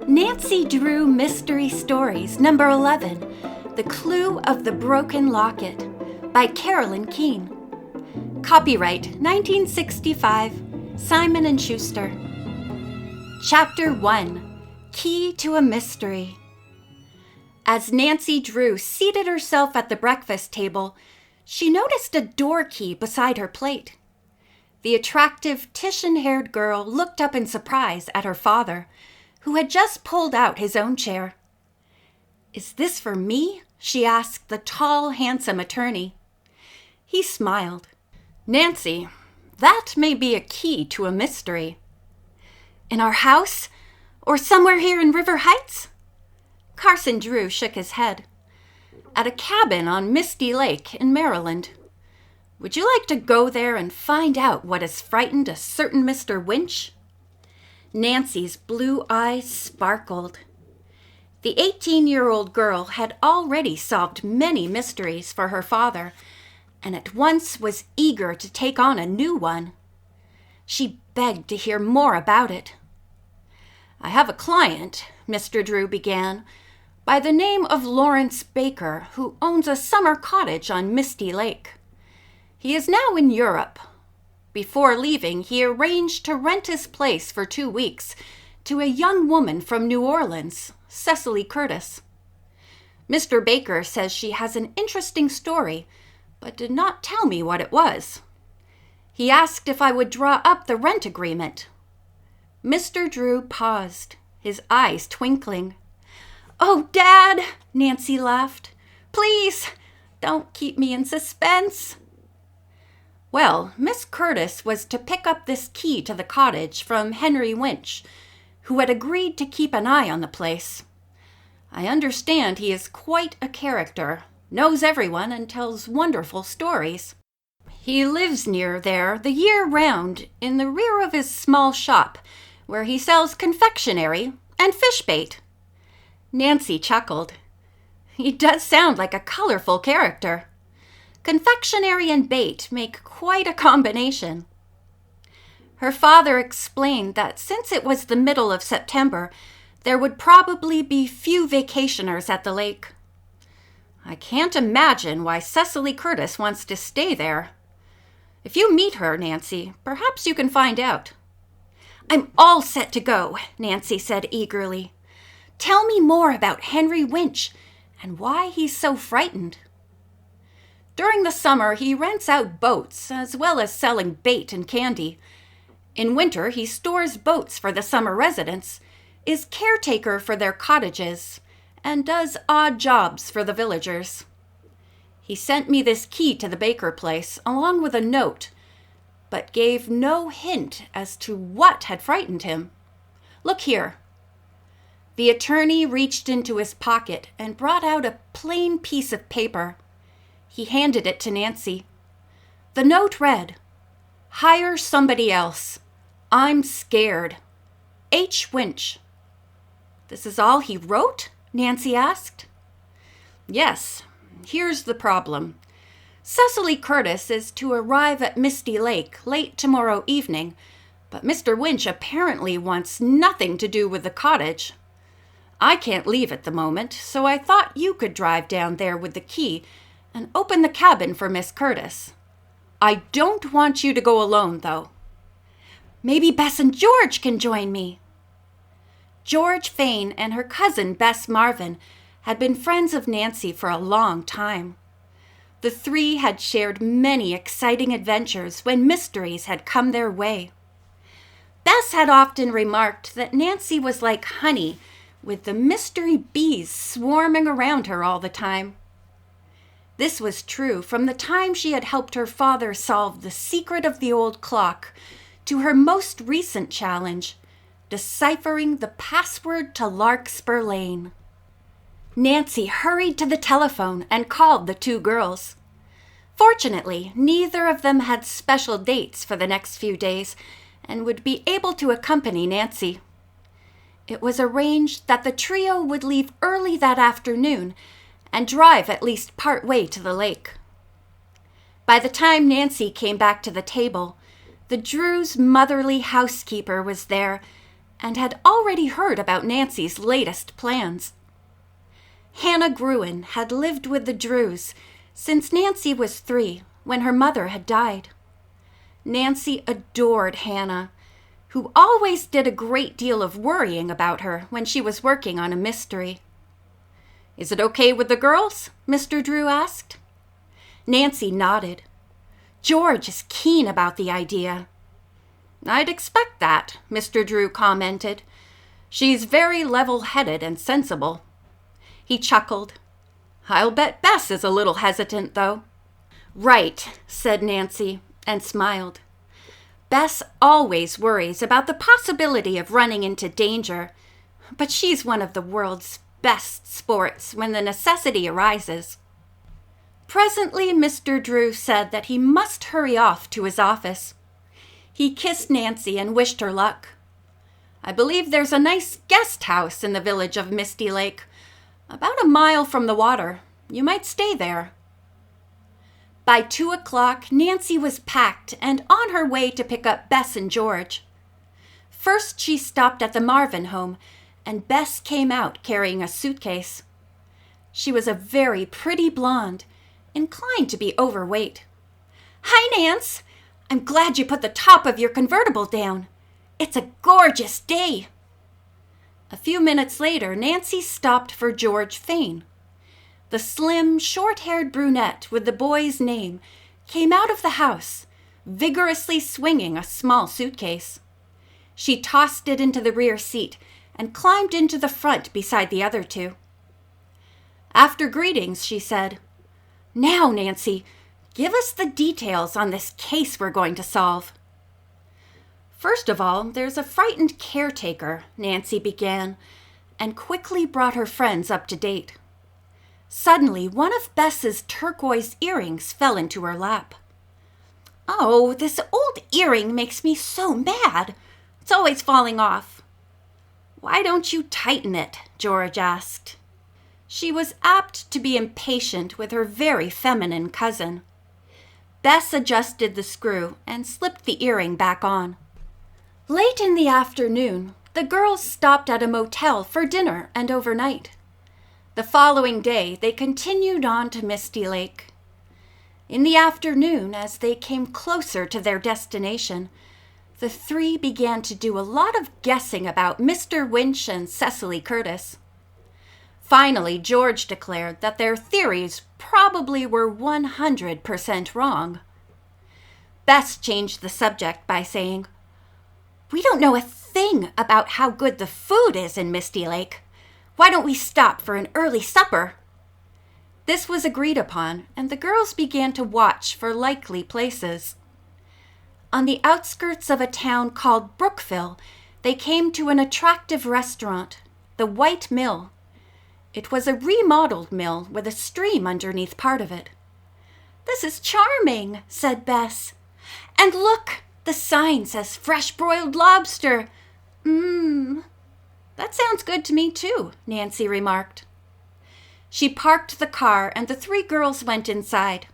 Nancy Drew Mystery Stories, number 11, The Clue of the Broken Locket, by Carolyn Keene. Copyright 1965, Simon & Schuster. Chapter 1, Key to a Mystery. As Nancy Drew seated herself at the breakfast table, she noticed a door key beside her plate. The attractive Titian-haired girl looked up in surprise at her father, who had just pulled out his own chair. "Is this for me?" she asked the tall, handsome attorney. He smiled. "Nancy, that may be a key to a mystery." "In our house? Or somewhere here in River Heights?" Carson Drew shook his head. "At a cabin on Misty Lake in Maryland. Would you like to go there and find out what has frightened a certain Mr. Winch?" Nancy's blue eyes sparkled. The 18-year-old girl had already solved many mysteries for her father, and at once was eager to take on a new one. She begged to hear more about it. "I have a client," Mr. Drew began, "by the name of Lawrence Baker, who owns a summer cottage on Misty Lake. He is now in Europe. Before leaving, he arranged to rent his place for 2 weeks to a young woman from New Orleans, Cecily Curtis. Mr. Baker says she has an interesting story, but did not tell me what it was. He asked if I would draw up the rent agreement." Mr. Drew paused, his eyes twinkling. "Oh, Dad," Nancy laughed. "Please, don't keep me in suspense." Well, Miss Curtis was to pick up this key to the cottage from Henry Winch, who had agreed to keep an eye on the place. I understand he is quite a character, knows everyone, and tells wonderful stories. He lives near there the year round in the rear of his small shop, where he sells confectionery and fish bait. Nancy chuckled. He does sound like a colorful character. Confectionery and bait make quite a combination. Her father explained that since it was the middle of September, there would probably be few vacationers at the lake. "I can't imagine why Cecily Curtis wants to stay there. If you meet her, Nancy, perhaps you can find out." "I'm all set to go," Nancy said eagerly. "Tell me more about Henry Winch and why he's so frightened." "During the summer, he rents out boats, as well as selling bait and candy. In winter, he stores boats for the summer residents, is caretaker for their cottages, and does odd jobs for the villagers. He sent me this key to the Baker place, along with a note, but gave no hint as to what had frightened him. Look here." The attorney reached into his pocket and brought out a plain piece of paper. He handed it to Nancy. The note read, "Hire somebody else. I'm scared. H. Winch." "This is all he wrote?" Nancy asked. "Yes. Here's the problem. Cecily Curtis is to arrive at Misty Lake late tomorrow evening, but Mr. Winch apparently wants nothing to do with the cottage. I can't leave at the moment, so I thought you could drive down there with the key and open the cabin for Miss Curtis. I don't want you to go alone, though." "Maybe Bess and George can join me." George Fane and her cousin Bess Marvin had been friends of Nancy for a long time. The three had shared many exciting adventures when mysteries had come their way. Bess had often remarked that Nancy was like honey, with the mystery bees swarming around her all the time. This was true from the time she had helped her father solve the secret of the old clock to her most recent challenge, deciphering the password to Larkspur Lane. Nancy hurried to the telephone and called the two girls. Fortunately, neither of them had special dates for the next few days and would be able to accompany Nancy. It was arranged that the trio would leave early that afternoon and drive at least part way to the lake. By the time Nancy came back to the table, the Drews' motherly housekeeper was there, and had already heard about Nancy's latest plans. Hannah Gruen had lived with the Drews since Nancy was 3, when her mother had died. Nancy adored Hannah, who always did a great deal of worrying about her when she was working on a mystery. "Is it okay with the girls?" Mr. Drew asked. Nancy nodded. "George is keen about the idea." "I'd expect that," Mr. Drew commented. "She's very level-headed and sensible." He chuckled. "I'll bet Bess is a little hesitant, though." "Right," said Nancy, and smiled. "Bess always worries about the possibility of running into danger, but she's one of the world's best sports when the necessity arises." Presently, Mr. Drew said that he must hurry off to his office. He kissed Nancy and wished her luck. "I believe there's a nice guest house in the village of Misty Lake, about a mile from the water. You might stay there." By 2 o'clock, Nancy was packed and on her way to pick up Bess and George. First, she stopped at the Marvin home, and Bess came out carrying a suitcase. She was a very pretty blonde, inclined to be overweight. "Hi, Nance! I'm glad you put the top of your convertible down. It's a gorgeous day." A few minutes later, Nancy stopped for George Fane. The slim, short-haired brunette with the boy's name came out of the house, vigorously swinging a small suitcase. She tossed it into the rear seat and climbed into the front beside the other two. After greetings, she said, "Now, Nancy, give us the details on this case we're going to solve." "First of all, there's a frightened caretaker," Nancy began, and quickly brought her friends up to date. Suddenly, one of Bess's turquoise earrings fell into her lap. "Oh, this old earring makes me so mad. It's always falling off." "Why don't you tighten it?" George asked. She was apt to be impatient with her very feminine cousin. Bess adjusted the screw and slipped the earring back on. Late in the afternoon, the girls stopped at a motel for dinner and overnight. The following day, they continued on to Misty Lake. In the afternoon, as they came closer to their destination, the three began to do a lot of guessing about Mr. Winch and Cecily Curtis. Finally, George declared that their theories probably were 100% wrong. Bess changed the subject by saying, "We don't know a thing about how good the food is in Misty Lake. Why don't we stop for an early supper?" This was agreed upon, and the girls began to watch for likely places. On the outskirts of a town called Brookville, they came to an attractive restaurant, the White Mill. It was a remodeled mill with a stream underneath part of it. "This is charming," said Bess. "And look, the sign says fresh broiled lobster. That sounds good to me too," Nancy remarked. She parked the car and the three girls went inside.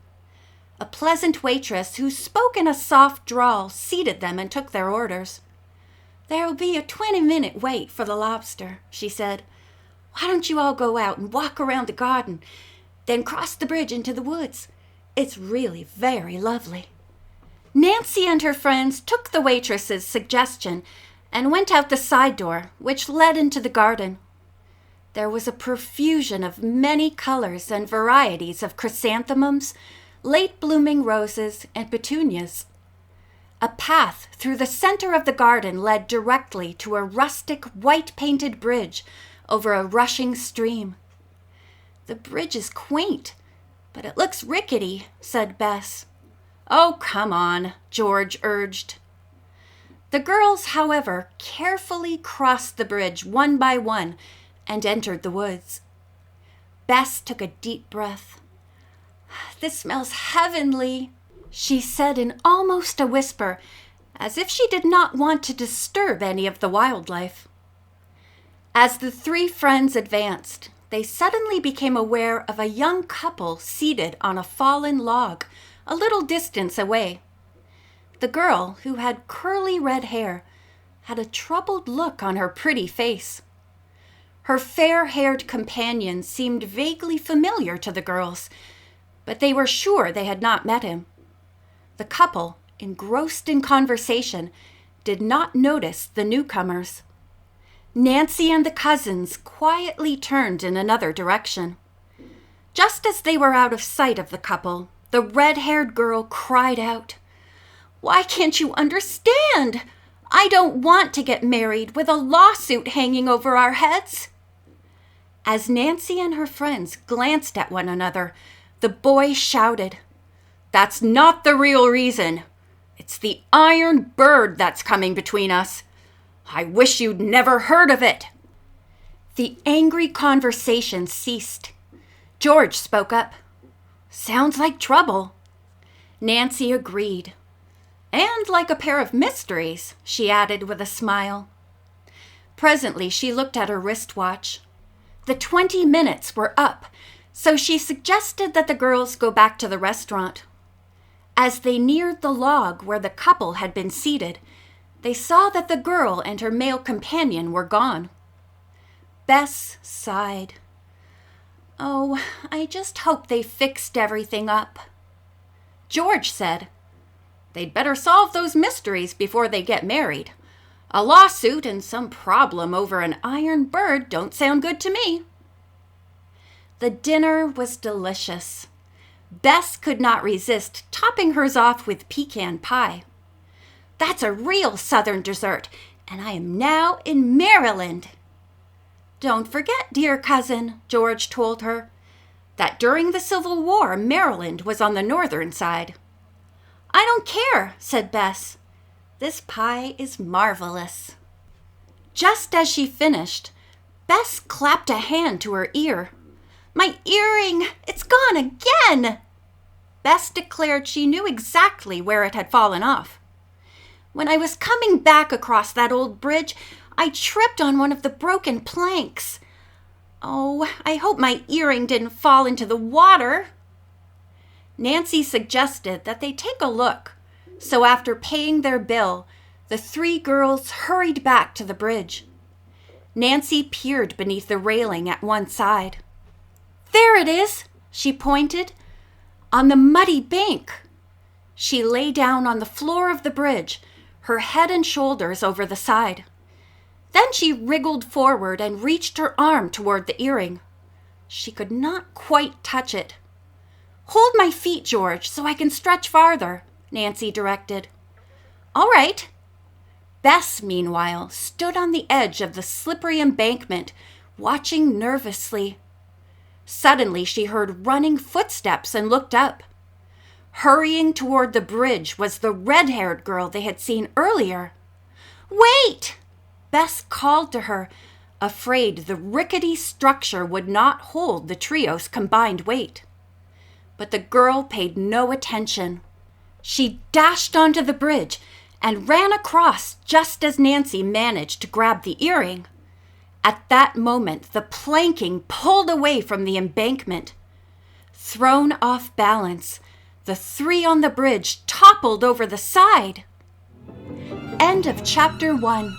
A pleasant waitress who spoke in a soft drawl seated them and took their orders. "There'll be a 20-minute wait for the lobster," she said. "Why don't you all go out and walk around the garden, then cross the bridge into the woods? It's really very lovely." Nancy and her friends took the waitress's suggestion and went out the side door, which led into the garden. There was a profusion of many colors and varieties of chrysanthemums, late-blooming roses, and petunias. A path through the center of the garden led directly to a rustic, white-painted bridge over a rushing stream. "The bridge is quaint, but it looks rickety," said Bess. "Oh, come on," George urged. The girls, however, carefully crossed the bridge one by one and entered the woods. Bess took a deep breath. "This smells heavenly," she said in almost a whisper, as if she did not want to disturb any of the wildlife. As the three friends advanced, they suddenly became aware of a young couple seated on a fallen log a little distance away. The girl, who had curly red hair, had a troubled look on her pretty face. Her fair-haired companion seemed vaguely familiar to the girls, but they were sure they had not met him. The couple, engrossed in conversation, did not notice the newcomers. Nancy and the cousins quietly turned in another direction. Just as they were out of sight of the couple, the red-haired girl cried out, "Why can't you understand? I don't want to get married with a lawsuit hanging over our heads." As Nancy and her friends glanced at one another, the boy shouted, "That's not the real reason. It's the iron bird that's coming between us. I wish you'd never heard of it." The angry conversation ceased. George spoke up. "Sounds like trouble." Nancy agreed. "And like a pair of mysteries," she added with a smile. Presently, she looked at her wristwatch. The 20 minutes were up, so she suggested that the girls go back to the restaurant. As they neared the log where the couple had been seated, they saw that the girl and her male companion were gone. Bess sighed. "Oh, I just hope they fixed everything up." George said, "They'd better solve those mysteries before they get married. A lawsuit and some problem over an iron bird don't sound good to me." The dinner was delicious. Bess could not resist topping hers off with pecan pie. "That's a real Southern dessert, and I am now in Maryland." "Don't forget, dear cousin," George told her, "that during the Civil War, Maryland was on the northern side." "I don't care," said Bess. "This pie is marvelous." Just as she finished, Bess clapped a hand to her ear. "My earring! It's gone again!" Bess declared she knew exactly where it had fallen off. "When I was coming back across that old bridge, I tripped on one of the broken planks. Oh, I hope my earring didn't fall into the water." Nancy suggested that they take a look, so after paying their bill, the 3 girls hurried back to the bridge. Nancy peered beneath the railing at one side. "There it is," she pointed, "on the muddy bank." She lay down on the floor of the bridge, her head and shoulders over the side. Then she wriggled forward and reached her arm toward the earring. She could not quite touch it. "Hold my feet, George, so I can stretch farther," Nancy directed. "All right." Bess, meanwhile, stood on the edge of the slippery embankment, watching nervously. Suddenly, she heard running footsteps and looked up. Hurrying toward the bridge was the red-haired girl they had seen earlier. "Wait!" Bess called to her, afraid the rickety structure would not hold the trio's combined weight. But the girl paid no attention. She dashed onto the bridge and ran across just as Nancy managed to grab the earring. At that moment, the planking pulled away from the embankment. Thrown off balance, the 3 on the bridge toppled over the side. End of Chapter 1.